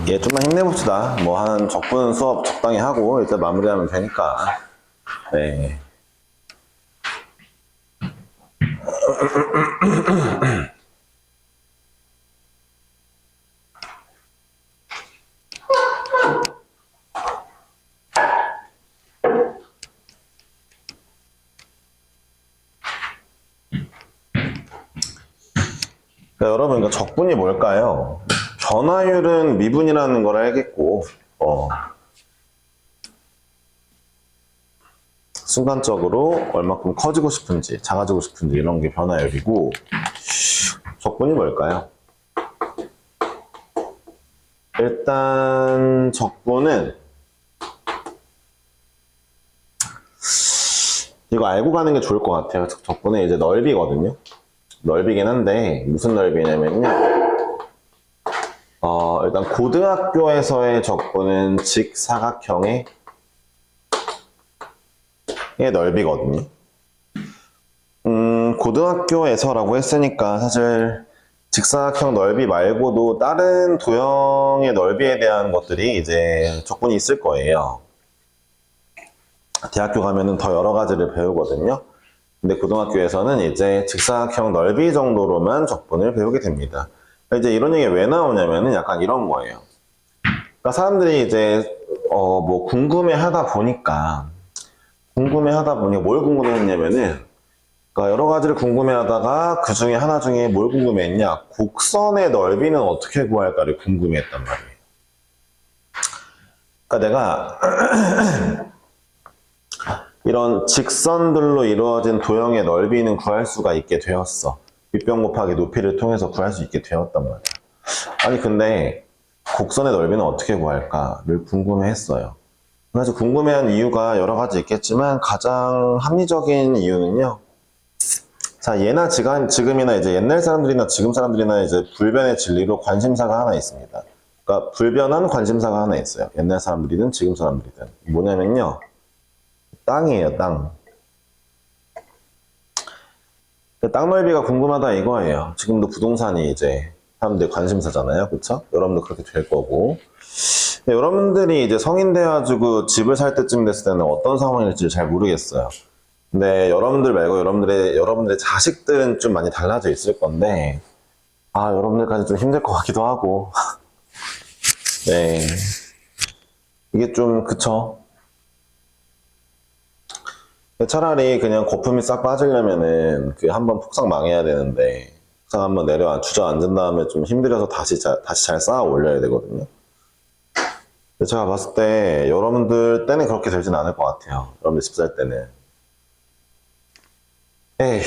예, 좀만 힘내봅시다. 뭐, 한 적분 수업 적당히 하고, 일단 마무리하면 되니까. 네. 여러분, 이거 적분이 뭘까요? 변화율은 미분이라는 걸 알겠고, 순간적으로 얼마큼 커지고 싶은지, 작아지고 싶은지 이런 게 변화율이고, 적분이 뭘까요? 일단 적분은 이거 알고 가는 게 좋을 것 같아요. 적분은 이제 넓이거든요. 넓이긴 한데 무슨 넓이냐면요. 일단 고등학교에서의 적분은 직사각형의 넓이거든요. 고등학교에서라고 했으니까 사실 직사각형 넓이 말고도 다른 도형의 넓이에 대한 것들이 이제 적분이 있을 거예요. 대학교 가면은 더 여러 가지를 배우거든요. 근데 고등학교에서는 이제 직사각형 넓이 정도로만 적분을 배우게 됩니다. 이제 이런 얘기가 왜 나오냐면은 약간 이런 거예요. 그러니까 사람들이 이제 뭐 궁금해 하다 보니까 뭘 궁금해 했냐면은 그러니까 여러 가지를 궁금해 하다가 그 중에 하나 중에 뭘 궁금해 했냐? 곡선의 넓이는 어떻게 구할까를 궁금해 했단 말이에요. 그러니까 내가 이런 직선들로 이루어진 도형의 넓이는 구할 수가 있게 되었어. 윗변 곱하기 높이를 통해서 구할 수 있게 되었단 말이야. 아니 근데 곡선의 넓이는 어떻게 구할까를 궁금해했어요. 그래서 궁금해한 이유가 여러 가지 있겠지만 가장 합리적인 이유는요. 자, 예나 지금이나 이제 옛날 사람들이나 지금 사람들이나 이제 불변의 진리로 관심사가 하나 있습니다. 그러니까 불변한 관심사가 하나 있어요. 옛날 사람들이든 지금 사람들이든. 뭐냐면요. 땅이에요, 땅. 땅 넓이가 궁금하다 이거예요. 지금도 부동산이 이제 사람들 관심사잖아요. 그쵸? 여러분도 그렇게 될 거고. 여러분들이 이제 성인 돼가지고 집을 살 때쯤 됐을 때는 어떤 상황일지 잘 모르겠어요. 근데 여러분들 말고 여러분들의 자식들은 좀 많이 달라져 있을 건데, 여러분들까지 좀 힘들 것 같기도 하고. 네. 이게 좀, 그쵸? 차라리 그냥 거품이 싹 빠지려면은 그 한번 폭삭 망해야 되는데 폭삭 한번 주저앉은 다음에 좀 힘들어서 다시 잘 쌓아 올려야 되거든요. 근데 제가 봤을 때 여러분들 때는 그렇게 되진 않을 것 같아요. 여러분들 집 살 때는. 에휴,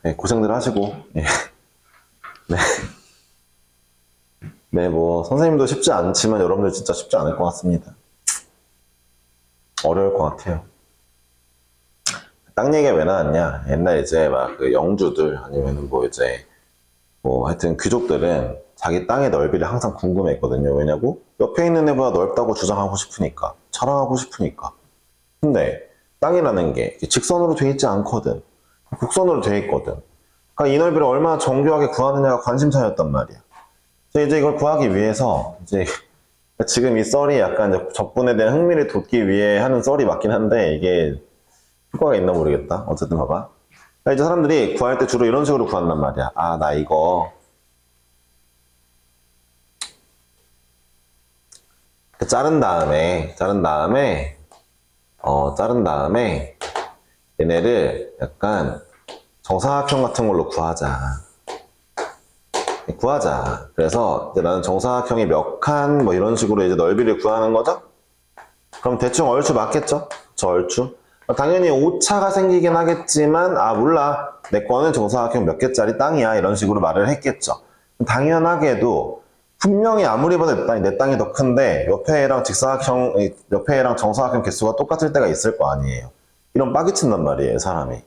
네, 고생들 하시고. 네. 네, 뭐 선생님도 쉽지 않지만 여러분들 진짜 쉽지 않을 것 같습니다. 어려울 것 같아요. 땅 얘기가 왜 나왔냐? 옛날 이제 막 그 영주들 아니면은 뭐 이제 뭐 하여튼 귀족들은 자기 땅의 넓이를 항상 궁금했거든요. 왜냐고? 옆에 있는 애보다 넓다고 주장하고 싶으니까. 자랑하고 싶으니까. 근데 땅이라는 게 직선으로 돼 있지 않거든. 곡선으로 돼 있거든. 그러니까 이 넓이를 얼마나 정교하게 구하느냐가 관심사였단 말이야. 이제 이걸 구하기 위해서 이제 지금 이 썰이 약간 이제 적분에 대한 흥미를 돋기 위해 하는 썰이 맞긴 한데 이게 효과가 있나 모르겠다. 어쨌든 봐봐. 그러니까 이제 사람들이 구할 때 주로 이런 식으로 구한단 말이야. 나 이거 자른 다음에 얘네를 약간 정사각형 같은 걸로 구하자. 그래서 이제 나는 정사각형이 몇 칸 뭐 이런 식으로 이제 넓이를 구하는 거죠. 그럼 대충 얼추 맞겠죠? 저 얼추. 당연히 오차가 생기긴 하겠지만 몰라. 내 거는 정사각형 몇 개짜리 땅이야. 이런 식으로 말을 했겠죠. 당연하게도 분명히 아무리 봐도 내 땅이 더 큰데 옆에 애랑 정사각형 개수가 똑같을 때가 있을 거 아니에요. 이런 빡이 친단 말이에요, 사람이.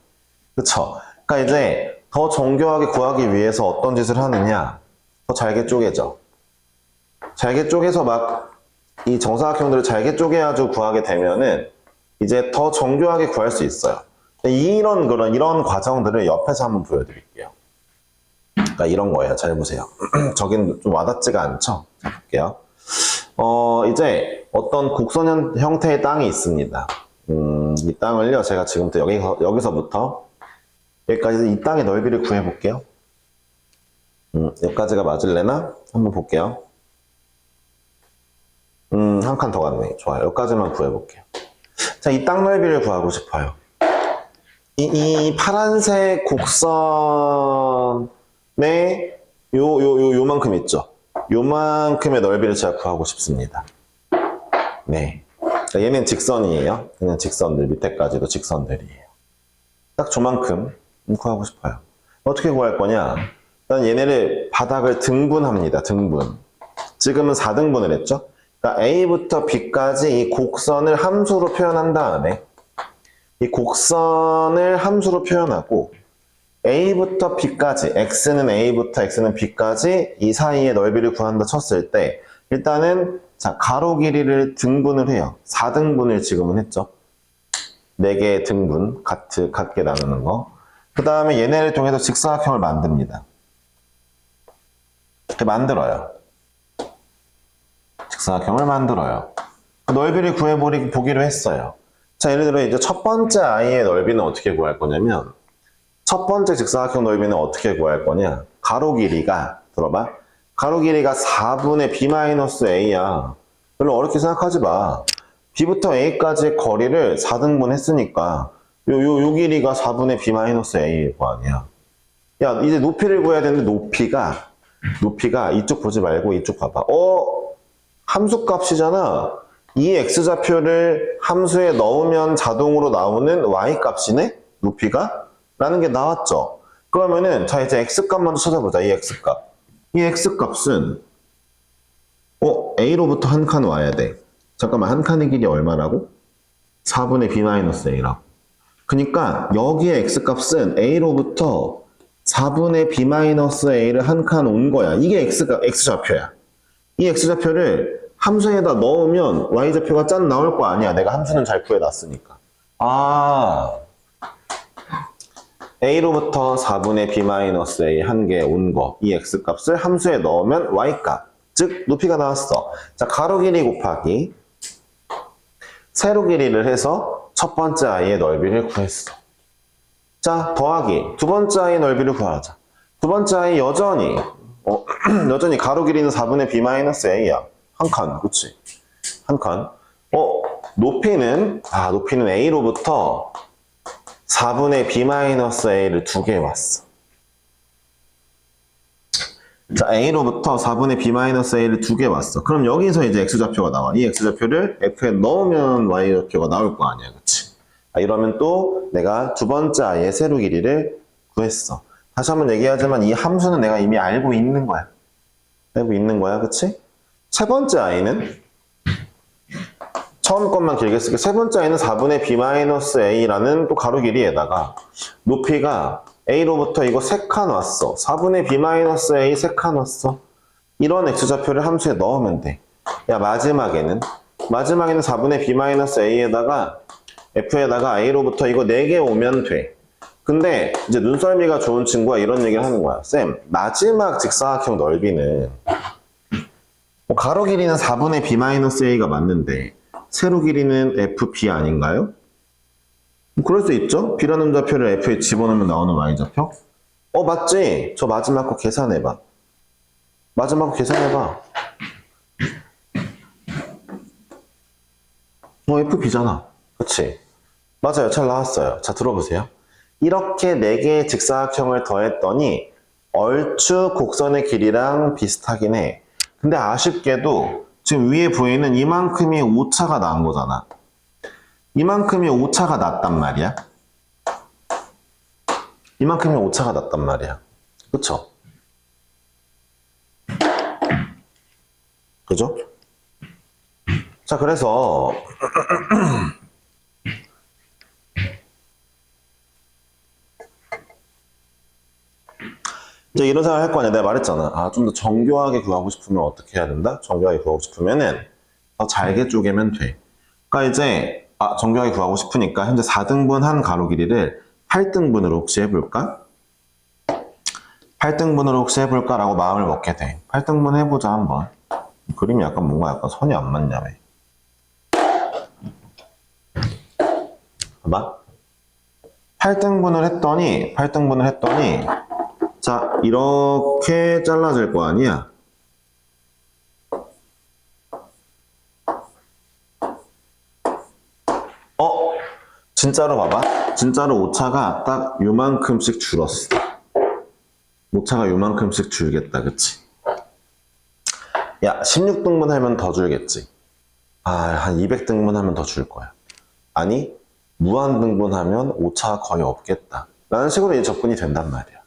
그쵸? 그러니까 이제 더 정교하게 구하기 위해서 어떤 짓을 하느냐? 더 잘게 쪼개져. 잘게 쪼개서 막 이 정사각형들을 잘게 쪼개가지고 구하게 되면은 이제 더 정교하게 구할 수 있어요. 이런 과정들을 옆에서 한번 보여드릴게요. 그러니까 이런 거예요. 잘 보세요. 저긴 좀 와닿지가 않죠? 자, 볼게요. 이제 어떤 곡선 형태의 땅이 있습니다. 이 땅을요, 제가 지금부터 여기서부터 여기까지 이 땅의 넓이를 구해볼게요. 여기까지가 맞을래나? 한번 볼게요. 한 칸 더 갔네. 좋아요. 여기까지만 구해볼게요. 자, 이 땅 넓이를 구하고 싶어요. 이 파란색 곡선의 요만큼 있죠? 요만큼의 넓이를 제가 구하고 싶습니다. 네. 그러니까 얘는 직선이에요. 얘는 직선들, 밑에까지도 직선들이에요. 딱 저만큼 구하고 싶어요. 어떻게 구할 거냐? 일단 얘네를 바닥을 등분합니다. 등분. 지금은 4등분을 했죠? 그러니까 A부터 B까지 이 곡선을 함수로 표현한 다음에 이 곡선을 함수로 표현하고 A부터 B까지, X는 A부터 X는 B까지 이 사이의 넓이를 구한다 쳤을 때 일단은 자, 가로 길이를 등분을 해요. 4등분을 지금은 했죠. 4개의 등분, 같게 나누는 거. 그 다음에 얘네를 통해서 직사각형을 만듭니다. 이렇게 만들어요. 직사각형을 만들어요. 넓이를 구해보기로 했어요. 자, 예를 들어 이제 첫 번째 i의 넓이는 어떻게 구할 거냐면 첫 번째 직사각형 넓이는 어떻게 구할 거냐? 가로 길이가, 들어봐. 가로 길이가 4분의 b-a야. 별로 어렵게 생각하지 마. b부터 a까지의 거리를 4등분 했으니까 요 길이가 4분의 b-a일 거 아니야. 야, 이제 높이를 구해야 되는데 높이가 이쪽 보지 말고 이쪽 봐봐. 함수값이잖아. 이 x좌표를 함수에 넣으면 자동으로 나오는 y값이네? 높이가? 라는 게 나왔죠. 그러면은 자 이제 x값 먼저 찾아보자. 이 x값. 이 x값은 a로부터 한 칸 와야 돼. 잠깐만, 한 칸의 길이 얼마라고? 4분의 b-a라고. 그러니까 여기에 x값은 a로부터 4분의 b-a를 한 칸 온 거야. 이게 x좌표야. 이 x좌표를 함수에다 넣으면 y좌표가 짠 나올 거 아니야. 내가 함수는 잘 구해놨으니까. a로부터 4분의 b-a 한 개 온 거, 이 x값을 함수에 넣으면 y값, 즉 높이가 나왔어. 자, 가로 길이 곱하기 세로 길이를 해서 첫 번째 i의 넓이를 구했어. 자, 더하기 두 번째 i의 넓이를 구하자. 두 번째 i 여전히 가로 길이는 4분의 b-a야. 한 칸, 그치? 한 칸. 높이는 a로부터 4분의 b-a를 두 개 왔어. 자, a로부터 4분의 b-a를 두 개 왔어. 그럼 여기서 이제 x좌표가 나와. 이 x좌표를 f에 넣으면 y좌표가 나올 거 아니야, 그치? 이러면 또 내가 두 번째 i의 세로 길이를 구했어. 다시 한번 얘기하지만 이 함수는 내가 이미 알고 있는 거야. 그치? 세 번째 i는 처음 것만 길게 쓸게. 세 번째 i는 4분의 b-a라는 또 가로 길이에다가 높이가 a로부터 이거 3칸 왔어. 4분의 b-a 3칸 왔어. 이런 x좌표를 함수에 넣으면 돼. 야, 마지막에는 4분의 b-a에다가 f에다가 a로부터 이거 4개 오면 돼. 근데 이제 눈썰미가 좋은 친구가 이런 얘기를 하는 거야. 쌤, 마지막 직사각형 넓이는 가로 길이는 4분의 b-a가 맞는데 세로 길이는 fb 아닌가요? 그럴 수 있죠. b라는 좌표를 f에 집어넣으면 나오는 y좌표? 맞지? 저 마지막 거 계산해봐. fb잖아. 그치? 맞아요. 잘 나왔어요. 자, 들어보세요. 이렇게 4개의 직사각형을 더했더니 얼추 곡선의 길이랑 비슷하긴 해. 근데 아쉽게도 지금 위에 보이는 이만큼의 오차가 나온 거잖아. 이만큼의 오차가 났단 말이야. 그쵸? 그죠? 자, 그래서 이제 이런 생각을 할 거 아니야. 내가 말했잖아. 좀 더 정교하게 구하고 싶으면 어떻게 해야 된다? 정교하게 구하고 싶으면은 더 잘게 쪼개면 돼. 그러니까 이제 정교하게 구하고 싶으니까 현재 4등분 한 가로 길이를 8등분으로 혹시 해볼까? 8등분으로 혹시 해볼까? 라고 마음을 먹게 돼. 8등분 해보자 한번. 그림이 약간 뭔가 약간 선이 안 맞냐며. 봐봐. 8등분을 했더니, 자, 이렇게 잘라질 거 아니야? 진짜로 봐봐. 진짜로 오차가 딱 요만큼씩 줄었어. 오차가 요만큼씩 줄겠다, 그치? 야, 16등분 하면 더 줄겠지? 한 200등분 하면 더 줄 거야. 아니, 무한등분 하면 오차가 거의 없겠다. 라는 식으로 이제 접근이 된단 말이야.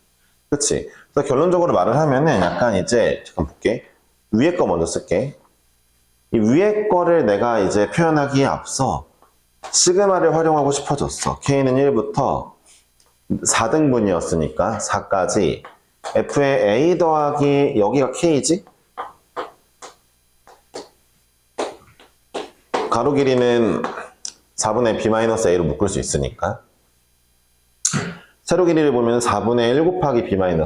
그치? 그래서 결론적으로 말을 하면은 약간 이제, 잠깐 볼게. 위에 거 먼저 쓸게. 이 위에 거를 내가 이제 표현하기에 앞서 시그마를 활용하고 싶어졌어. K는 1부터 4등분이었으니까 4까지 F의 A 더하기 여기가 K지? 가로 길이는 4분의 B-A로 묶을 수 있으니까 세로 길이를 보면 4분의 1 곱하기 B-A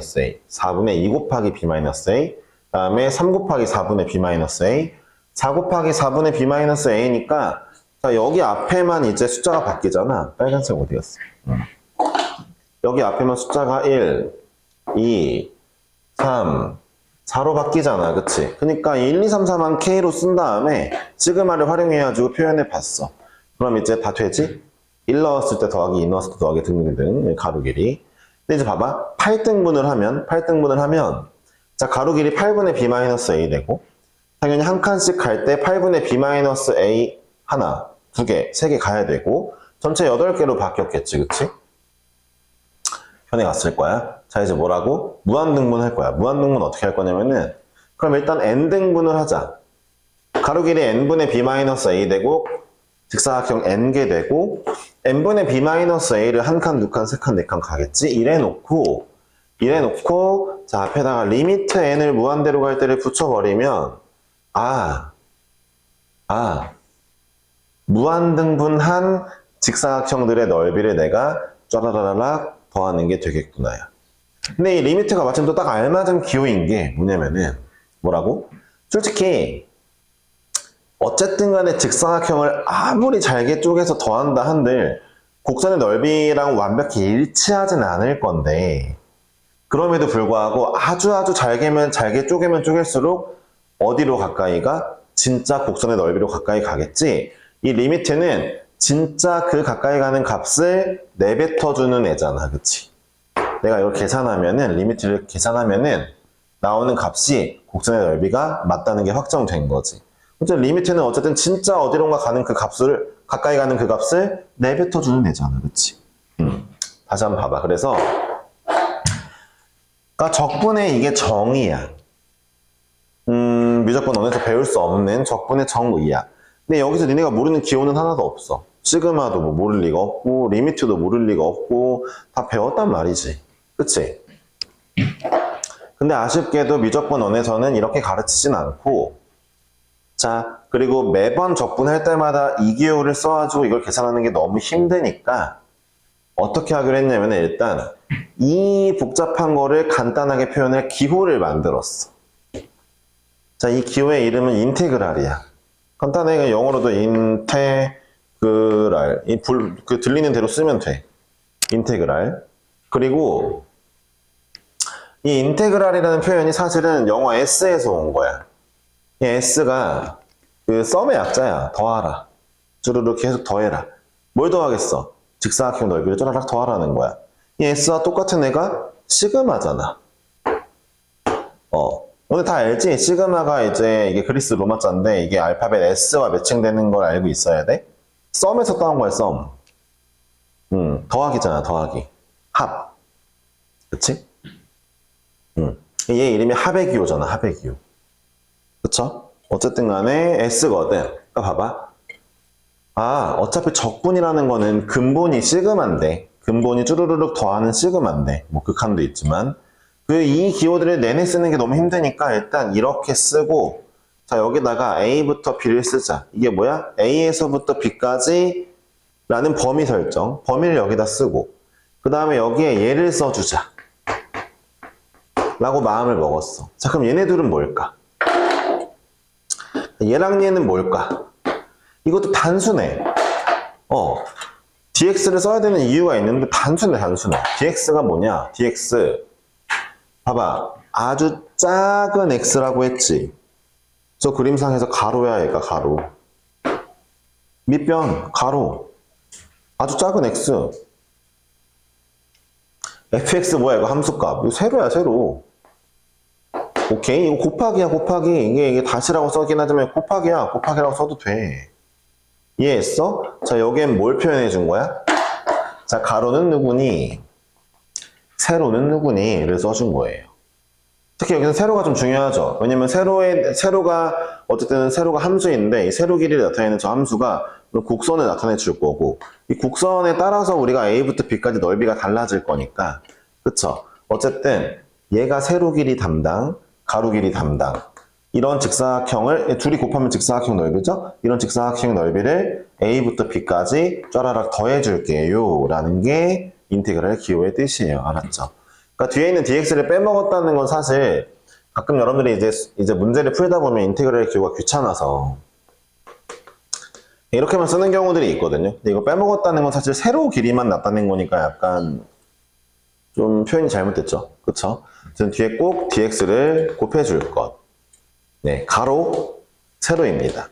4분의 2 곱하기 B-A 그 다음에 3 곱하기 4분의 B-A 4 곱하기 4분의 B-A니까 자, 여기 앞에만 이제 숫자가 바뀌잖아. 빨간색 어디 갔어? 여기 앞에만 숫자가 1, 2, 3, 4로 바뀌잖아. 그치? 그러니까 1, 2, 3, 4만 K로 쓴 다음에 시그마를 활용해가지고 표현해 봤어. 그럼 이제 다 되지? 1 넣었을 때 더하기 2 넣었을 때 더하기 등등등 가로 길이. 근데 이제 봐봐. 8등분을 하면 자, 가로 길이 8분의 B-A 되고 당연히 한 칸씩 갈 때 8분의 B-A 하나, 두 개, 세 개 가야 되고 전체 8개로 바뀌었겠지, 그치? 변해갔을 거야. 자, 이제 뭐라고? 무한등분 할 거야. 무한등분 어떻게 할 거냐면은 그럼 일단 n등분을 하자. 가로 길이 n분의 B-A 되고 직사각형 n개 되고 n분의 B-A를 한 칸, 두 칸, 세 칸, 네 칸 가겠지? 이래 놓고 자, 앞에다가 리미트 n을 무한대로 갈 때를 붙여버리면 무한등분한 직사각형들의 넓이를 내가 쫘라라락 더하는 게 되겠구나요. 근데 이 리미트가 마침 또 딱 알맞은 기호인 게 뭐냐면은 뭐라고? 솔직히 어쨌든 간에 직사각형을 아무리 잘게 쪼개서 더한다 한들 곡선의 넓이랑 완벽히 일치하진 않을 건데 그럼에도 불구하고 아주 잘게 쪼개면 쪼갤수록 어디로 가까이 가? 진짜 곡선의 넓이로 가까이 가겠지? 이 리미트는 진짜 그 가까이 가는 값을 내뱉어주는 애잖아. 그치? 내가 이걸 리미트를 계산하면은 나오는 값이 곡선의 넓이가 맞다는 게 확정된 거지. 어쨌든 리미트는 어쨌든 진짜 어디론가 가는 그 값을, 가까이 가는 그 값을 내뱉어주는 애잖아. 그치? 다시 한번 봐봐. 그래서, 그러니까 적분의 이게 정의야. 무조건 언어에서 배울 수 없는 적분의 정의야. 근데 여기서 니네가 모르는 기호는 하나도 없어. 시그마도 뭐 모를 리가 없고, 리미트도 모를 리가 없고, 다 배웠단 말이지. 그치? 근데 아쉽게도 미적분 원에서는 이렇게 가르치진 않고, 자, 그리고 매번 적분할 때마다 이 기호를 써가지고 이걸 계산하는 게 너무 힘드니까, 어떻게 하기로 했냐면 일단, 이 복잡한 거를 간단하게 표현할 기호를 만들었어. 자, 이 기호의 이름은 인테그랄이야. 간단하게 영어로도 인테그랄. 들리는 대로 쓰면 돼. 인테그랄. 그리고 이 인테그랄이라는 표현이 사실은 영어 S에서 온 거야. 이 S가 그 썸의 약자야. 더하라. 쭈르륵 계속 더해라. 뭘 더하겠어? 직사각형 넓이를 쭈르륵 더하라는 거야. 이 S와 똑같은 애가 시그마잖아. 오늘 다 알지? 시그마가 이제 이게 그리스 로마자인데 이게 알파벳 S와 매칭되는 걸 알고 있어야 돼? 썸에서 따온 거야, 썸. 더하기잖아, 더하기. 합. 그치? 얘 이름이 합의 기호잖아, 합의 기호. 그쵸? 어쨌든 간에 S거든. 그러니까 봐봐. 어차피 적분이라는 거는 근본이 시그마인데, 근본이 쭈루루룩 더하는 시그마인데, 뭐 극한도 있지만, 이 기호들을 내내 쓰는 게 너무 힘드니까 일단 이렇게 쓰고, 자, 여기다가 A부터 B를 쓰자. 이게 뭐야? A에서부터 B까지 라는 범위 설정. 범위를 여기다 쓰고, 그 다음에 여기에 얘를 써주자. 라고 마음을 먹었어. 자, 그럼 얘네들은 뭘까? 얘랑 얘는 뭘까? 이것도 단순해. dx를 써야 되는 이유가 있는데 단순해. dx가 뭐냐? dx 봐봐, 아주 작은 x라고 했지. 저 그림상에서 가로야, 얘가 가로. 밑변 가로, 아주 작은 x. fx 뭐야? 이거 함수값. 이거 세로야, 세로. 오케이, 이거 곱하기야, 곱하기. 이게 다시라고 써긴 하지만 곱하기야, 곱하기라고 써도 돼. 이해했어? 자, 여기엔 뭘 표현해 준 거야? 자, 가로는 누구니? 세로는 누구니?를 써준 거예요. 특히 여기서 세로가 좀 중요하죠. 왜냐면 세로가 어쨌든 세로가 함수인데 이 세로 길이를 나타내는 저 함수가 곡선을 나타내 줄 거고, 이 곡선에 따라서 우리가 A부터 B까지 넓이가 달라질 거니까, 그쵸? 어쨌든 얘가 세로 길이 담당, 가로 길이 담당, 이런 직사각형을 둘이 곱하면 직사각형 넓이죠? 이런 직사각형 넓이를 A부터 B까지 쫘라락 더해 줄게요 라는 게 인테그랄 기호의 뜻이에요. 알았죠? 그러니까 뒤에 있는 dx를 빼먹었다는 건 사실 가끔 여러분들이 이제 문제를 풀다 보면 인테그랄 기호가 귀찮아서 이렇게만 쓰는 경우들이 있거든요. 근데 이거 빼먹었다는 건 사실 세로 길이만 나타낸 거니까 약간 좀 표현이 잘못됐죠. 그쵸? 저는 뒤에 꼭 dx를 곱해줄 것. 네, 가로, 세로입니다.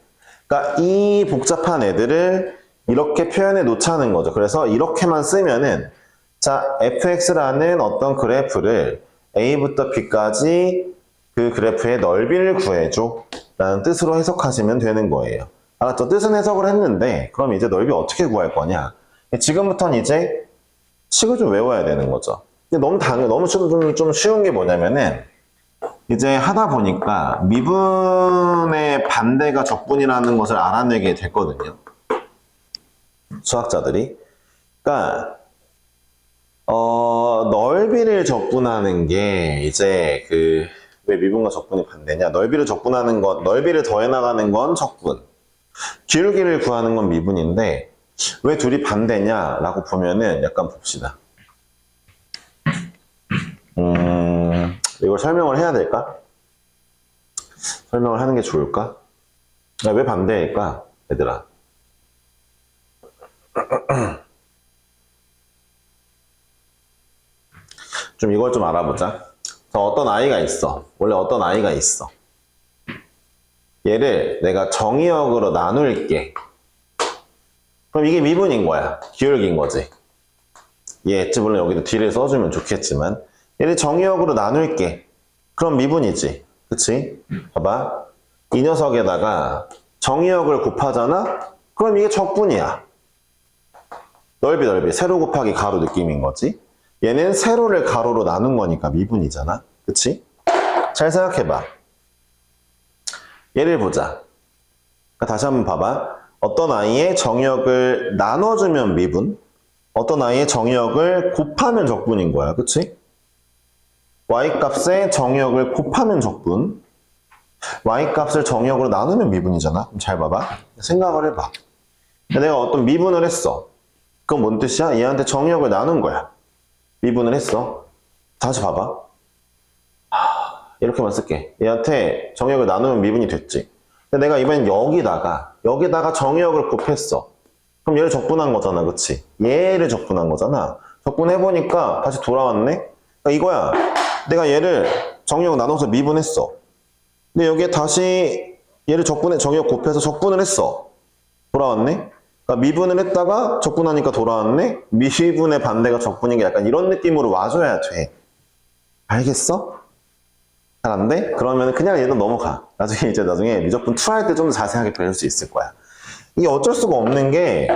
그러니까 이 복잡한 애들을 이렇게 표현해 놓자는 거죠. 그래서 이렇게만 쓰면은, 자, fx라는 어떤 그래프를 a부터 b까지 그 그래프의 넓이를 구해줘 라는 뜻으로 해석하시면 되는 거예요. 알았죠? 뜻은 해석을 했는데 그럼 이제 넓이 어떻게 구할 거냐? 지금부터는 이제 식을 좀 외워야 되는 거죠. 근데 너무 좀 쉬운 게 뭐냐면은, 이제 하다 보니까 미분의 반대가 적분이라는 것을 알아내게 됐거든요. 수학자들이. 그러니까 넓이를 적분하는 게 이제 왜 미분과 적분이 반대냐? 넓이를 적분하는 것, 넓이를 더해 나가는 건 적분, 기울기를 구하는 건 미분인데 왜 둘이 반대냐라고 보면은 약간 봅시다. 이걸 설명을 해야 될까? 설명을 하는 게 좋을까? 왜 반대일까? 얘들아. 좀 이걸 좀 알아보자. 어떤 아이가 있어. 원래 어떤 아이가 있어. 얘를 내가 정의역으로 나눌게. 그럼 이게 미분인 거야. 기울기인 거지. 이해했지? 물론 여기도 뒤를 써주면 좋겠지만 얘를 정의역으로 나눌게. 그럼 미분이지. 그치? 봐봐. 이 녀석에다가 정의역을 곱하잖아? 그럼 이게 적분이야. 넓이. 세로 곱하기 가로 느낌인 거지. 얘는 세로를 가로로 나눈 거니까 미분이잖아. 그치? 잘 생각해봐. 예를 보자. 다시 한번 봐봐. 어떤 아이의 정의역을 나눠주면 미분, 어떤 아이의 정의역을 곱하면 적분인 거야. 그치? y값의 정의역을 곱하면 적분, y값을 정의역으로 나누면 미분이잖아. 그럼 잘 봐봐. 생각을 해봐. 내가 어떤 미분을 했어. 그건 뭔 뜻이야? 얘한테 정의역을 나눈 거야. 미분을 했어. 다시 봐봐. 이렇게만 쓸게. 얘한테 정의역을 나누면 미분이 됐지. 근데 내가 이번엔 여기다가 정의역을 곱했어. 그럼 얘를 적분한 거잖아. 그치? 얘를 적분한 거잖아. 적분해보니까 다시 돌아왔네? 그러니까 이거야. 내가 얘를 정의역 나눠서 미분했어. 근데 여기에 다시 얘를 정의역 곱해서 적분을 했어. 돌아왔네? 그러니까 미분을 했다가 적분하니까 돌아왔네? 미분의 반대가 적분인 게 약간 이런 느낌으로 와줘야 돼. 알겠어? 잘 안 돼? 그러면 그냥 얘도 넘어가. 나중에 미적분 2 할 때 좀 더 자세하게 배울 수 있을 거야. 이게 어쩔 수가 없는 게,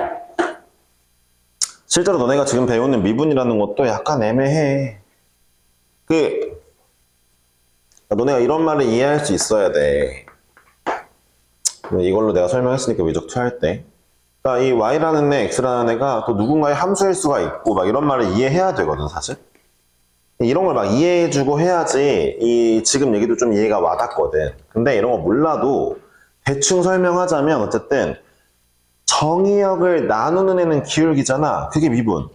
실제로 너네가 지금 배우는 미분이라는 것도 약간 애매해. 너네가 이런 말을 이해할 수 있어야 돼. 이걸로 내가 설명했으니까 미적 2 할 때. 그러니까 이 y라는 애, x라는 애가 또 누군가의 함수일 수가 있고, 막 이런 말을 이해해야 되거든, 사실. 이런 걸 막 이해해주고 해야지 지금 얘기도 좀 이해가 와닿거든. 근데 이런 거 몰라도 대충 설명하자면 어쨌든 정의역을 나누는 애는 기울기잖아. 그게 미분.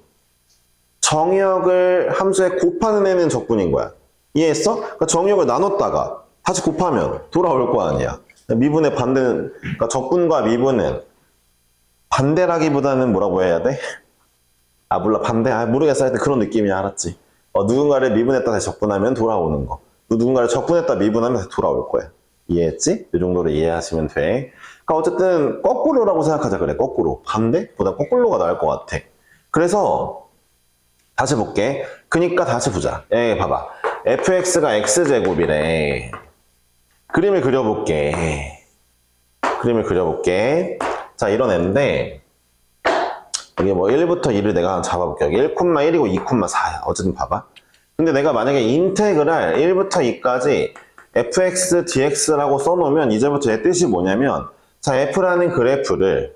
정의역을 함수에 곱하는 애는 적분인 거야. 이해했어? 그러니까 정의역을 나눴다가 다시 곱하면 돌아올 거 아니야. 미분의 반대는, 그러니까 적분과 미분은 반대라기보다는 뭐라고 해야 돼? 몰라, 반대. 모르겠어. 하여튼 그런 느낌이야. 알았지? 누군가를 미분했다 다시 적분하면 돌아오는 거. 누군가를 적분했다 미분하면 다시 돌아올 거야. 이해했지? 이 정도로 이해하시면 돼. 그러니까 어쨌든 거꾸로라고 생각하자 그래. 거꾸로. 반대보다 거꾸로가 나을 것 같아. 그래서 다시 볼게. 그니까 다시 보자. 봐봐. fx가 x제곱이래. 그림을 그려볼게. 자, 이런 애인데 여기 뭐 1부터 2를 내가 잡아볼게. 여기 1,1이고 2,4야. 어쨌든 봐봐. 근데 내가 만약에 인테그랄 1부터 2까지 fx dx라고 써놓으면 이제부터 얘 뜻이 뭐냐면, 자, F라는 그래프를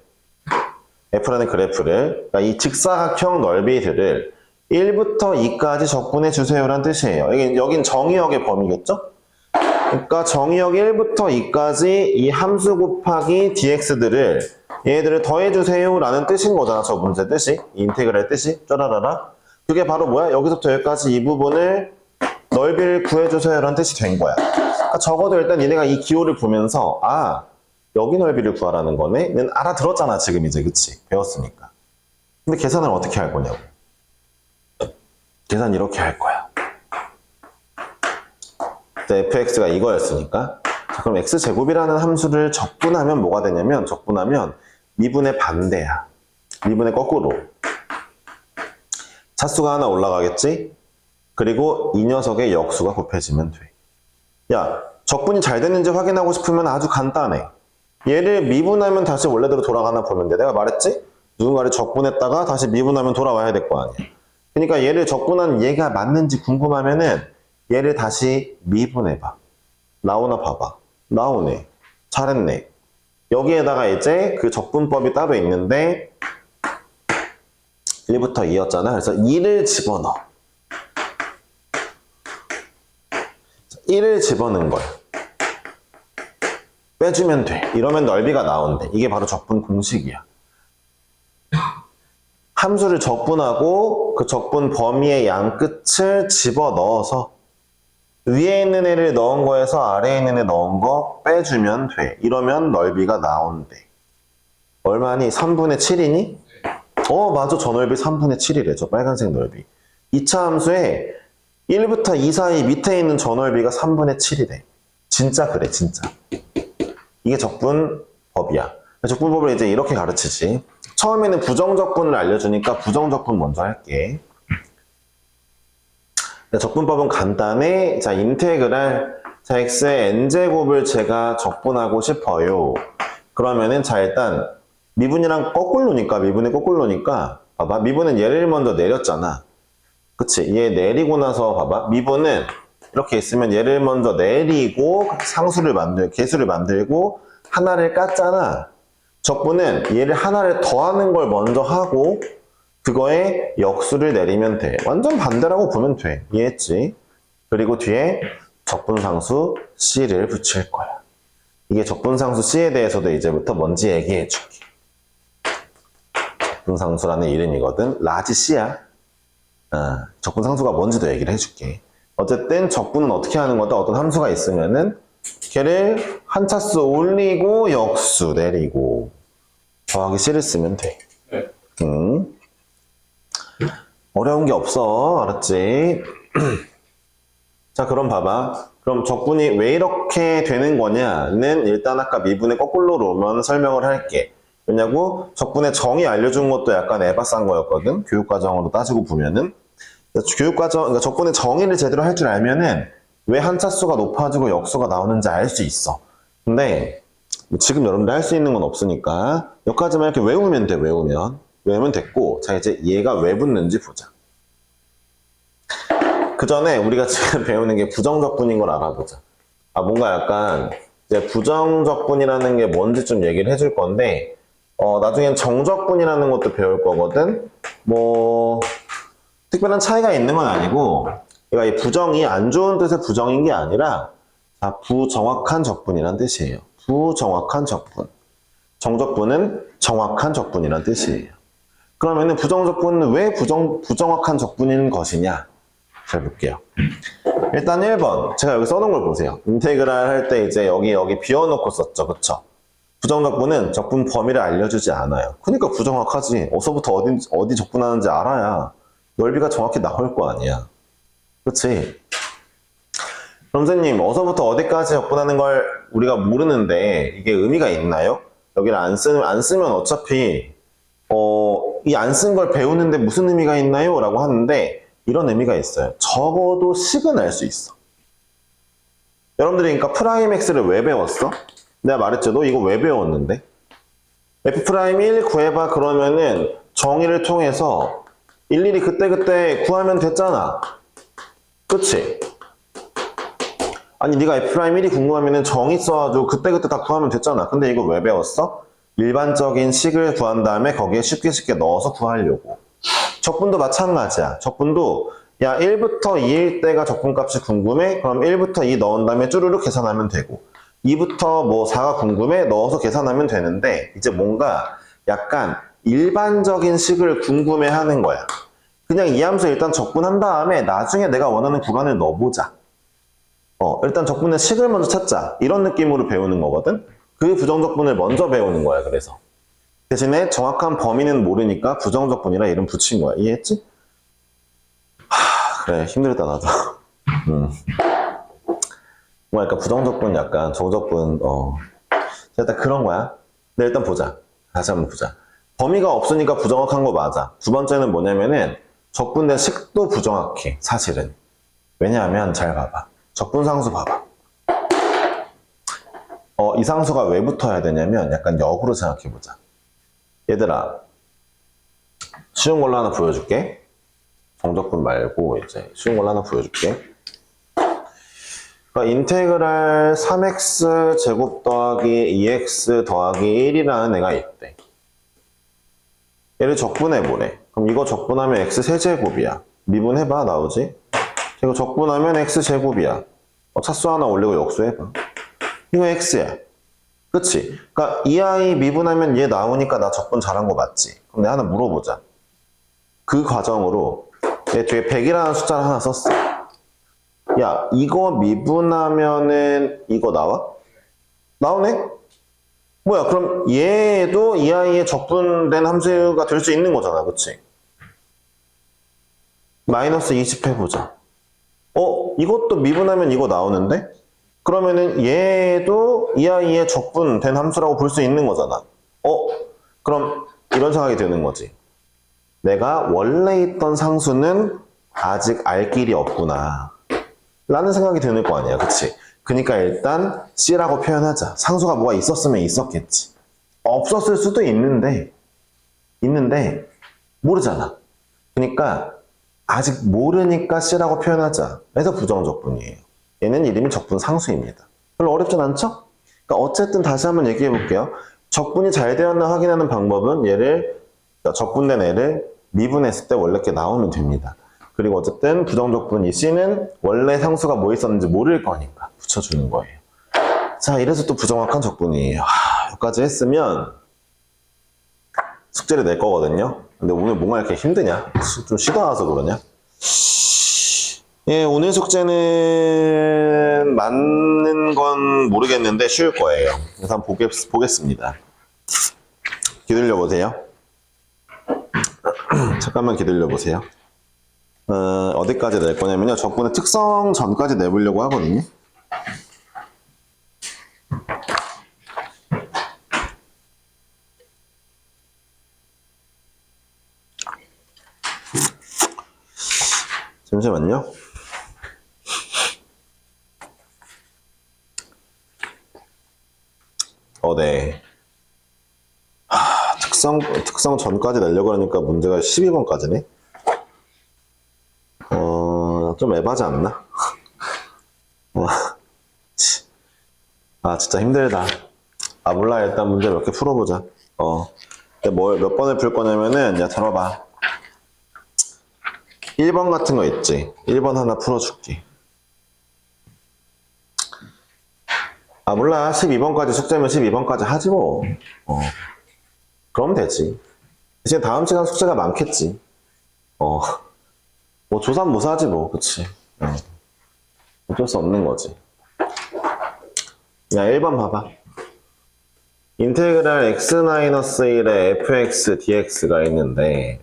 그러니까 이 직사각형 넓이들을 1부터 2까지 적분해 주세요라는 뜻이에요. 여긴 정의역의 범위겠죠? 그러니까 정의역 1부터 2까지 이 함수 곱하기 dx들을 얘들을 더해주세요 라는 뜻인 거잖아. 저 문제 뜻이, 인테그랄 뜻이. 짜라라라. 그게 바로 뭐야? 여기서부터 여기까지 이 부분을 넓이를 구해주세요 라는 뜻이 된 거야. 그러니까 적어도 일단 얘네가 이 기호를 보면서 여기 넓이를 구하라는 거네? 는 알아들었잖아 지금 이제. 그치? 배웠으니까. 근데 계산을 어떻게 할 거냐고. 계산 이렇게 할 거야. fx가 이거였으니까. 자, 그럼 x제곱이라는 함수를 적분하면 뭐가 되냐면, 적분하면 미분의 반대야. 미분의 거꾸로. 차수가 하나 올라가겠지? 그리고 이 녀석의 역수가 곱해지면 돼. 야, 적분이 잘 됐는지 확인하고 싶으면 아주 간단해. 얘를 미분하면 다시 원래대로 돌아가나 보면 돼. 내가 말했지? 누군가를 적분했다가 다시 미분하면 돌아와야 될 거 아니야. 그러니까 얘를 적분한 얘가 맞는지 궁금하면은 얘를 다시 미분해봐. 나오나 봐봐. 나오네. 잘했네. 여기에다가 이제 그 적분법이 따로 있는데 1부터 2였잖아. 그래서 2를 집어넣어. 1을 집어넣은 거야. 빼주면 돼. 이러면 넓이가 나온대. 이게 바로 적분 공식이야. 함수를 적분하고 그 적분 범위의 양 끝을 집어넣어서 위에 있는 애를 넣은 거에서 아래에 있는 애 넣은 거 빼주면 돼. 이러면 넓이가 나온대. 얼마니? 3분의 7이니? 맞아. 저 넓이 3분의 7이래. 저 빨간색 넓이. 2차 함수에 1부터 2 사이 밑에 있는 저 넓이가 3분의 7이래. 진짜 그래, 진짜. 이게 적분법이야. 적분법을 이제 이렇게 가르치지. 처음에는 부정적분을 알려주니까 부정적분 먼저 할게. 적분법은 간단해. 자, 인테그랄. 자, x의 n제곱을 제가 적분하고 싶어요. 그러면은, 자, 일단, 미분이랑 거꾸로니까, 미분이 거꾸로니까, 봐봐. 미분은 얘를 먼저 내렸잖아. 그치? 얘 내리고 나서, 봐봐. 미분은 이렇게 있으면 얘를 먼저 내리고, 개수를 만들고, 하나를 깠잖아. 적분은 얘를 하나를 더하는 걸 먼저 하고, 그거에 역수를 내리면 돼. 완전 반대라고 보면 돼. 이해했지? 그리고 뒤에 적분상수 C를 붙일 거야. 이게 적분상수 C에 대해서도 이제부터 뭔지 얘기해 줄게. 적분상수라는 이름이거든. 라지 C야. 적분상수가 뭔지도 얘기를 해줄게. 어쨌든 적분은 어떻게 하는 거다? 어떤 함수가 있으면은 걔를 한 차수 올리고 역수 내리고 더하기 C를 쓰면 돼. 네. 어려운 게 없어. 알았지? 자, 그럼 봐봐. 그럼 적분이 왜 이렇게 되는 거냐는 일단 아까 미분의 거꾸로로만 설명을 할게. 왜냐고? 적분의 정의 알려준 것도 약간 에바싼 거였거든. 교육과정으로 따지고 보면은. 그러니까 적분의 정의를 제대로 할 줄 알면은 왜 한 차수가 높아지고 역수가 나오는지 알 수 있어. 근데 지금 여러분들 할 수 있는 건 없으니까 여기까지만 이렇게 외우면 돼. 외우면 됐고, 자, 이제 얘가 왜 붙는지 보자. 그 전에 우리가 지금 배우는 게 부정적분인 걸 알아보자. 뭔가 약간 이제 부정적분이라는 게 뭔지 좀 얘기를 해줄 건데, 나중엔 정적분이라는 것도 배울 거거든. 뭐 특별한 차이가 있는 건 아니고, 그러니까 이 부정이 안 좋은 뜻의 부정인 게 아니라, 부정확한 적분이란 뜻이에요. 부정확한 적분. 정적분은 정확한 적분이란 뜻이에요. 그러면은 부정적분은 왜 부정확한 적분인 것이냐? 잘 볼게요. 일단 1번. 제가 여기 써놓은 걸 보세요. 인테그랄 할 때 이제 여기 비워놓고 썼죠. 그쵸? 부정적분은 적분 범위를 알려주지 않아요. 그러니까 부정확하지. 어서부터 어디 적분하는지 알아야 넓이가 정확히 나올 거 아니야. 그치? 선생님, 어서부터 어디까지 적분하는 걸 우리가 모르는데 이게 의미가 있나요? 여기를 안 쓰면 어차피 이 안 쓴 걸 배우는데 무슨 의미가 있나요? 라고 하는데 이런 의미가 있어요. 적어도 식은 알 수 있어. 여러분들이 그러니까 프라임 X를 왜 배웠어? 내가 말했죠. 너 이거 왜 배웠는데? F'1 구해봐 그러면은 정의를 통해서 일일이 그때 구하면 됐잖아. 그치? 아니 네가 F'1이 궁금하면은 정의 써가지고 그때 다 구하면 됐잖아. 근데 이거 왜 배웠어? 일반적인 식을 구한 다음에 거기에 쉽게 넣어서 구하려고. 적분도 마찬가지야. 적분도 야 1부터 2일 때가 적분값이 궁금해? 그럼 1부터 2 넣은 다음에 쭈루룩 계산하면 되고 2부터 뭐 4가 궁금해? 넣어서 계산하면 되는데 이제 뭔가 약간 일반적인 식을 궁금해 하는 거야. 그냥 이 함수 일단 적분한 다음에 나중에 내가 원하는 구간을 넣어보자. 일단 적분의 식을 먼저 찾자. 이런 느낌으로 배우는 거거든? 그 부정적분을 먼저 배우는 거야, 그래서. 대신에 정확한 범위는 모르니까 부정적분이라 이름 붙인 거야. 이해했지? 그래, 힘들다, 나도. 뭐랄까, 부정적분 약간, 정적분, 일단 그런 거야. 근데 일단 보자. 다시 한번 보자. 범위가 없으니까 부정확한 거 맞아. 두 번째는 뭐냐면은, 적분된 식도 부정확해, 사실은. 왜냐하면, 잘 봐봐. 적분상수 봐봐. 이 상수가 왜 붙어야 되냐면, 약간 역으로 생각해보자. 얘들아, 쉬운 걸로 하나 보여줄게. 정적분 말고 이제 쉬운 걸로 하나 보여줄게. 그러니까 인테그랄 3x 제곱 더하기 2x 더하기 1이라는 애가 있대. 얘를 적분해보래. 그럼 이거 적분하면 x 세제곱이야. 미분해봐, 나오지? 이거 적분하면 x 제곱이야. 차수 하나 올리고 역수해봐. 이거 x야. 그치? 그러니까 이 아이 미분하면 얘 나오니까 나 적분 잘한 거 맞지? 그럼 내가 하나 물어보자. 그 과정으로 얘 뒤에 100이라는 숫자를 하나 썼어. 야, 이거 미분하면은 이거 나와? 나오네? 뭐야, 그럼 얘도 이 아이의 적분된 함수가 될 수 있는 거잖아. 그치? 마이너스 20 해보자. 이것도 미분하면 이거 나오는데? 그러면은 얘도 이 아이의 적분된 함수라고 볼 수 있는 거잖아. 그럼 이런 생각이 드는 거지. 내가 원래 있던 상수는 아직 알 길이 없구나 라는 생각이 드는 거 아니야. 그치? 그러니까 일단 C라고 표현하자. 상수가 뭐가 있었으면 있었겠지. 없었을 수도 있는데 모르잖아. 그러니까 아직 모르니까 C라고 표현하자. 그래서 부정적분이에요. 얘는 이름이 적분상수입니다. 별로 어렵진 않죠? 그러니까 어쨌든 다시 한번 얘기해 볼게요. 적분이 잘 되었나 확인하는 방법은 적분된 애를 미분했을 때 원래 게 나오면 됩니다. 그리고 어쨌든 부정적분 이 C는 원래 상수가 뭐 있었는지 모를 거니까 붙여주는 거예요. 자, 이래서 또 부정확한 적분이에요. 여기까지 했으면 숙제를 낼 거거든요. 근데 오늘 뭔가 이렇게 힘드냐? 좀 쉬다 와서 그러냐? 예, 오늘 숙제는 맞는 건 모르겠는데 쉬울 거예요. 그래서 한번 보겠습니다. 기다려 보세요. 잠깐만 기다려 보세요. 어디까지 낼 거냐면요. 적분의 특성 전까지 내보려고 하거든요. 잠시만요. 네. 특성 전까지 내려고 하니까 문제가 12번까지네. 좀 에바지 않나? 진짜 힘들다. 몰라. 일단 문제 몇 개 풀어보자. 몇 번을 풀 거냐면은, 야, 들어봐. 1번 같은 거 있지? 1번 하나 풀어줄게. 몰라. 12번까지 숙제면 12번까지 하지 뭐. 그러면 되지. 대신 다음 시간 숙제가 많겠지. 뭐 조삼모사하지 뭐, 그치. 어쩔 수 없는 거지. 야, 1번 봐봐. 인테그랄 x-1의 fx dx가 있는데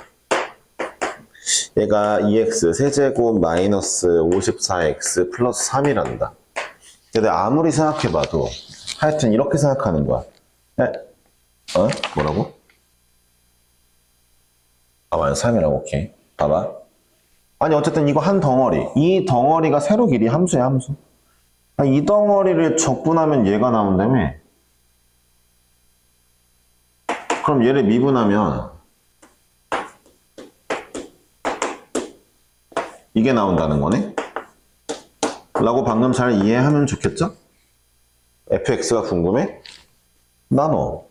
얘가 2x 세제곱 마이너스 54x 플러스 3이란다. 근데 아무리 생각해봐도 하여튼 이렇게 생각하는 거야. 뭐라고? 맞아, 3이라고. 오케이. 봐봐. 아니 어쨌든 이거 한 덩어리. 이 덩어리가 세로 길이 함수야, 함수. 이 덩어리를 적분하면 얘가 나온다며. 그럼 얘를 미분하면 이게 나온다는 거네? 라고 방금 잘 이해하면 좋겠죠? fx가 궁금해? 나눠.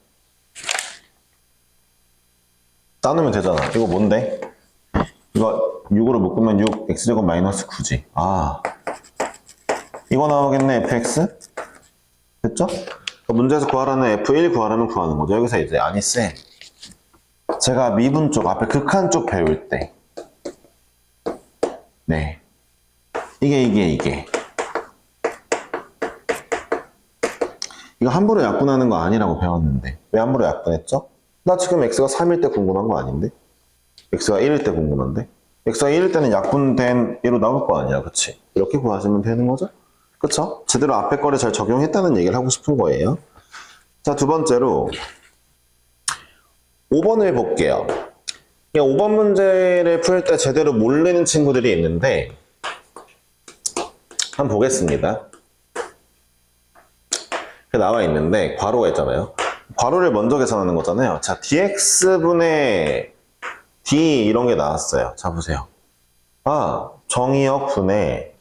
나누면 되잖아. 이거 뭔데? 이거 6으로 묶으면 6, x제곱 마이너스 9지. 이거 나오겠네, fx? 됐죠? 문제에서 구하라는 f1 구하라는 구하는 거죠. 여기서 이제 아니 쌤, 제가 미분 쪽 앞에 극한 쪽 배울 때 네, 이게 이거 함부로 약분하는 거 아니라고 배웠는데 왜 함부로 약분했죠? 나 지금 x가 3일 때 궁금한 거 아닌데? x가 1일 때 궁금한데? x가 1일 때는 약분된 얘로 나올 거 아니야, 그치? 이렇게 구하시면 되는 거죠? 그쵸? 제대로 앞에 거를 잘 적용했다는 얘기를 하고 싶은 거예요. 자, 두 번째로 5번을 볼게요. 5번 문제를 풀 때 제대로 모르는 친구들이 있는데 한번 보겠습니다. 나와 있는데 괄호가 있잖아요. 괄호를 먼저 계산하는 거잖아요. 자, dx분의 d 이런 게 나왔어요. 자, 보세요. 정의역 분의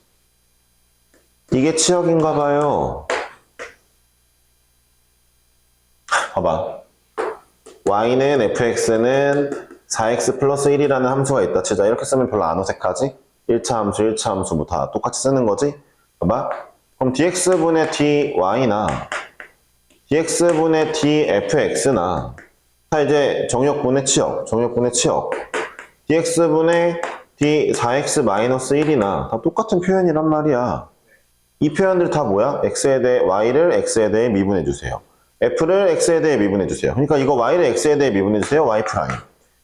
이게 치역인가 봐요. 봐봐. y는 fx는 4x 플러스 1이라는 함수가 있다 치자. 이렇게 쓰면 별로 안 어색하지? 1차 함수, 1차 함수 뭐 다 똑같이 쓰는 거지? 봐봐. 그럼 dx분의 dy나 dx분의 dfx나 자, 이제 정역분의 치역, dx분의 d 4x 마이너스 1이나 다 똑같은 표현이란 말이야. 이 표현들 다 뭐야? x에 대해 y를 x에 대해 미분해 주세요. f를 x에 대해 미분해 주세요. 그러니까 이거 y를 x에 대해 미분해 주세요. y 프라임.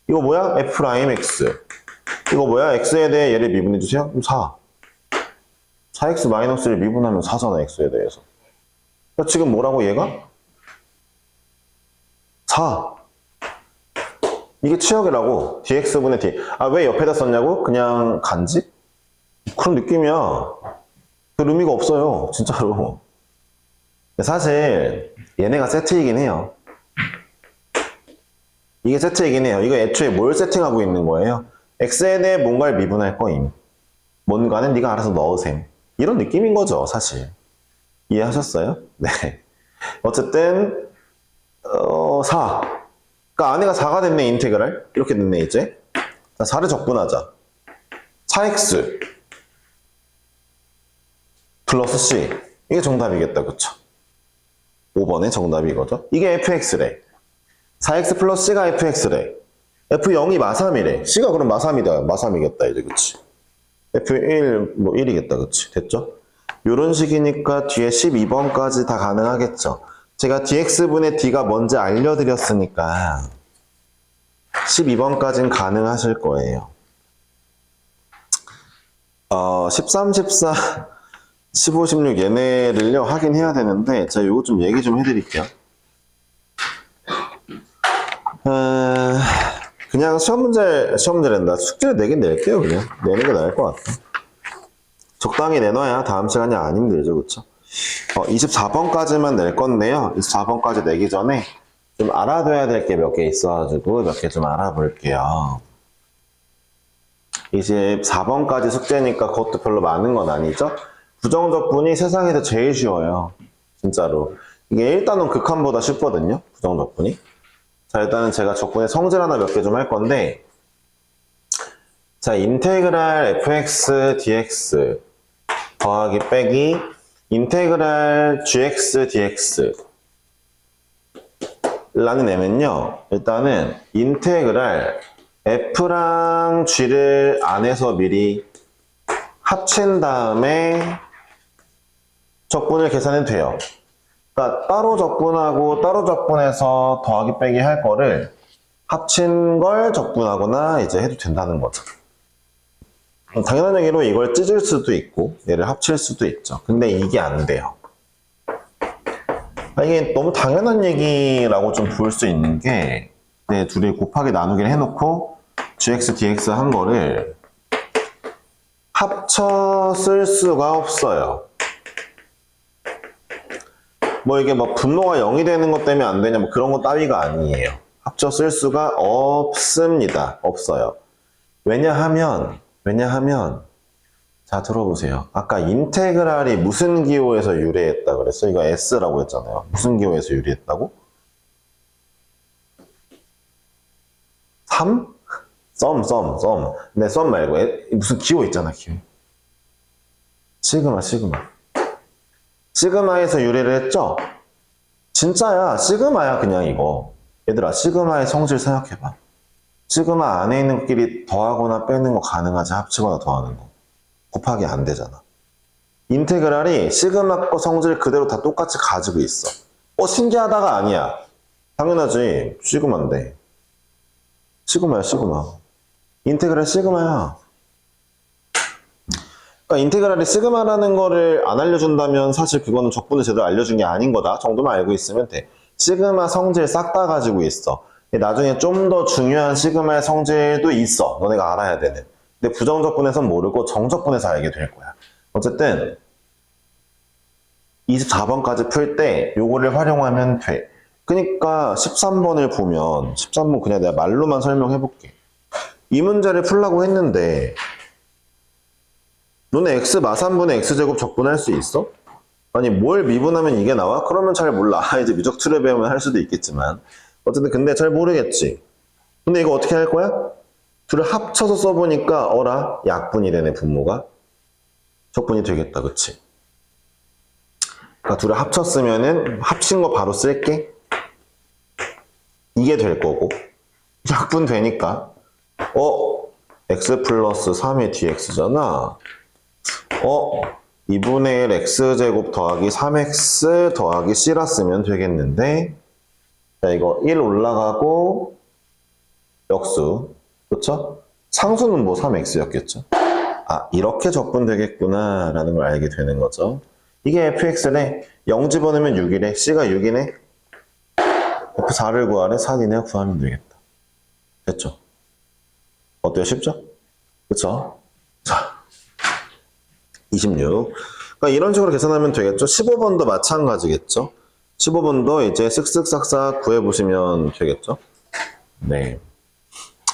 이거 뭐야? f 프라임 x. 이거 뭐야? x에 대해 얘를 미분해 주세요. 그럼 4. 4x 마이너스를 미분하면 4잖아, x에 대해서. 그러니까 지금 뭐라고 얘가? 4. 이게 치역이라고. dx분의 d. 왜 옆에다 썼냐고? 그냥 간지? 그런 느낌이야. 별 의미가 없어요, 진짜로. 사실 얘네가 세트이긴 해요. 이게 세트이긴 해요. 이거 애초에 뭘 세팅하고 있는 거예요? x에 대해 뭔가를 미분할 거임. 뭔가는 네가 알아서 넣으셈. 이런 느낌인 거죠, 사실. 이해하셨어요? 네. 어쨌든 4. 그러니까 안에가 4가 됐네, 인테그랄. 이렇게 됐네, 이제. 자, 4를 적분하자. 4x 플러스 c. 이게 정답이겠다, 그쵸? 5번의 정답이 이거죠. 이게 fx래. 4x 플러스 c가 fx래. f0이 마3이래. c가 그럼 마3이다. 마3이겠다, 이제, 그치? f1, 뭐 1이겠다, 그치? 됐죠? 요런 식이니까 뒤에 12번까지 다 가능하겠죠? 제가 dx분의 d가 뭔지 알려드렸으니까 12번까지는 가능하실 거예요. 13, 14, 15, 16 얘네를요 확인해야 되는데 제가 요거 좀 얘기 좀 해드릴게요. 그냥 시험문제란다. 숙제를 내긴 낼게요. 그냥 내는 게 나을 것 같아. 적당히 내놔야 다음 시간이 안 힘들죠, 그쵸? 24번까지만 낼 건데요. 24번까지 내기 전에 좀 알아둬야 될 게 몇 개 있어가지고 몇 개 좀 알아볼게요. 24번까지 숙제니까 그것도 별로 많은 건 아니죠? 부정적분이 세상에서 제일 쉬워요. 진짜로. 이게 일단은 극한보다 쉽거든요. 부정적분이. 자, 일단은 제가 적분의 성질 하나 몇 개 좀 할 건데, 자, 인테그랄 fx dx 더하기 빼기 인테그랄 gx dx 라는 애면요, 일단은 인테그랄 F랑 G를 안에서 미리 합친 다음에 적분을 계산해도 돼요. 그러니까 따로 적분하고 따로 적분해서 더하기 빼기 할 거를 합친 걸 적분하거나 이제 해도 된다는 거죠. 당연한 얘기로 이걸 찢을 수도 있고 얘를 합칠 수도 있죠. 근데 이게 안 돼요. 이게 너무 당연한 얘기라고 좀 볼 수 있는 게 둘이 곱하기 나누기를 해놓고 gx, dx 한 거를 합쳐 쓸 수가 없어요. 뭐 이게 막 분모가 0이 되는 것 때문에 안 되냐 뭐 그런 거 따위가 아니에요. 합쳐 쓸 수가 없습니다. 없어요. 왜냐하면 자 들어보세요. 아까 인테그랄이 무슨 기호에서 유래했다 그랬어? 이거 S라고 했잖아요. 무슨 기호에서 유래했다고? 3? 썸. 근데 썸 말고 무슨 기호 있잖아, 기호. 시그마. 시그마에서 유래를 했죠? 진짜야, 시그마야 그냥 이거. 얘들아, 시그마의 성질 생각해봐. 시그마 안에 있는 것끼리 더하거나 빼는 거 가능하지, 합치거나 더하는 거. 곱하기 안 되잖아. 인테그랄이 시그마 거 성질 그대로 다 똑같이 가지고 있어. 신기하다가 아니야. 당연하지. 시그마인데. 시그마야. 인테그랄 시그마야. 그러니까 인테그랄이 시그마라는 거를 안 알려준다면 사실 그거는 적분을 제대로 알려준 게 아닌 거다 정도만 알고 있으면 돼. 시그마 성질 싹 다 가지고 있어. 나중에 좀 더 중요한 시그마의 성질도 있어. 너네가 알아야 되는. 근데 부정적분에선 모르고 정적분에서 알게 될 거야. 어쨌든 24번까지 풀 때 요거를 활용하면 돼. 그러니까 13번을 보면 13번 그냥 내가 말로만 설명해 볼게. 이 문제를 풀라고 했는데 너네 x 마산분의 x제곱 적분할 수 있어? 아니 뭘 미분하면 이게 나와? 그러면 잘 몰라. 이제 미적투를 배우면 할 수도 있겠지만 어쨌든 근데 잘 모르겠지. 근데 이거 어떻게 할 거야? 둘을 합쳐서 써보니까 어라 약분이 되네. 분모가 적분이 되겠다. 그치? 그러니까 둘을 합쳤으면은 합친 거 바로 쓸게. 이게 될 거고 약분 되니까 x 플러스 3의 dx잖아. 2분의 1 x제곱 더하기 3x 더하기 c라 쓰면 되겠는데 자 이거 1 올라가고 역수 그쵸? 상수는 뭐 3x였겠죠? 아 이렇게 적분되겠구나 라는 걸 알게 되는 거죠. 이게 fx래. 0 집어넣으면 6이래. c가 6이네. f4를 구하래. 4이네. 구하면 되겠다. 됐죠? 어때요? 쉽죠? 그쵸? 자 26. 그러니까 이런 식으로 계산하면 되겠죠? 15번도 마찬가지겠죠? 15번도 이제 쓱쓱싹싹 구해보시면 되겠죠? 네.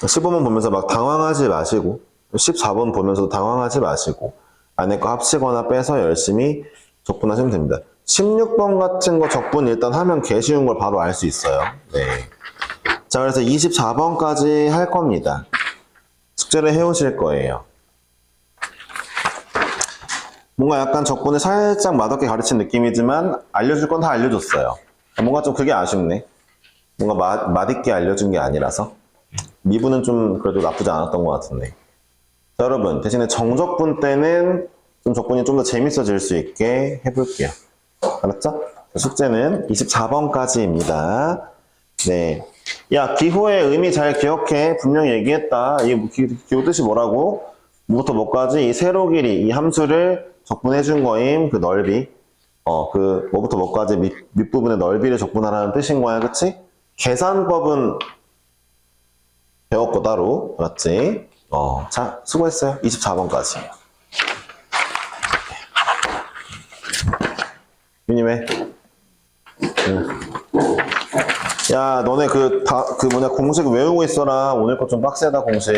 15번 보면서 막 당황하지 마시고 14번 보면서도 당황하지 마시고 안에 거 합치거나 빼서 열심히 적분하시면 됩니다. 16번 같은 거 적분 일단 하면 개 쉬운 걸 바로 알 수 있어요. 네. 자, 그래서 24번까지 할 겁니다. 숙제를 해오실 거예요. 뭔가 약간 적분을 살짝 맛없게 가르친 느낌이지만 알려줄 건 다 알려줬어요. 뭔가 좀 그게 아쉽네. 뭔가 맛있게 알려준 게 아니라서. 미분은 좀 그래도 나쁘지 않았던 것 같은데. 자, 여러분 대신에 정적분 때는 좀 적분이 좀 더 재밌어질 수 있게 해볼게요. 알았죠? 숙제는 24번까지입니다. 네. 야, 기호의 의미 잘 기억해. 분명히 얘기했다. 이게 기호 뜻이 뭐라고? 뭐부터 뭐까지 이 세로 길이, 이 함수를 적분해 준 거임. 그 넓이. 그 뭐부터 뭐까지 밑부분의 넓이를 적분하라는 뜻인 거야. 그치? 계산법은 배웠고 따로. 알았지? 자, 수고했어요. 24번까지. 윤희 왜? 야, 너네 공식 외우고 있어라. 오늘 거 좀 빡세다, 공식.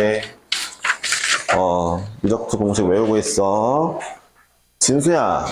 미적수 공식 외우고 있어. 진수야.